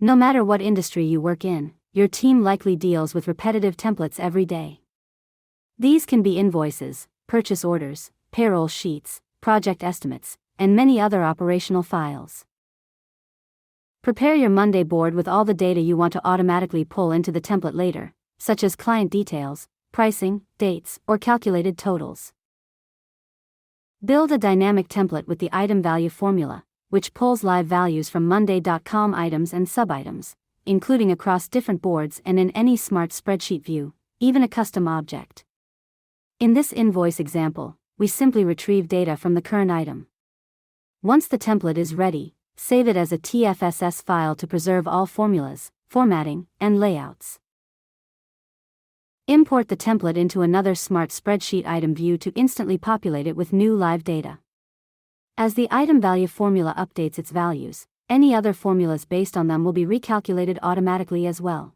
No matter what industry you work in, your team likely deals with repetitive templates every day. These can be invoices, purchase orders, payroll sheets, project estimates, and many other operational files. Prepare your Monday board with all the data you want to automatically pull into the template later, such as client details, pricing, dates, or calculated totals. Build a dynamic template with the item value formula, which pulls live values from monday.com items and subitems, including across different boards and in any Smart Spreadsheet view, even a custom object. In this invoice example, we simply retrieve data from the current item. Once the template is ready, save it as a tfss file to preserve all formulas, formatting, and layouts. Import the template into another Smart Spreadsheet item view to instantly populate it with new live data. As the item value formula updates its values, any other formulas based on them will be recalculated automatically as well.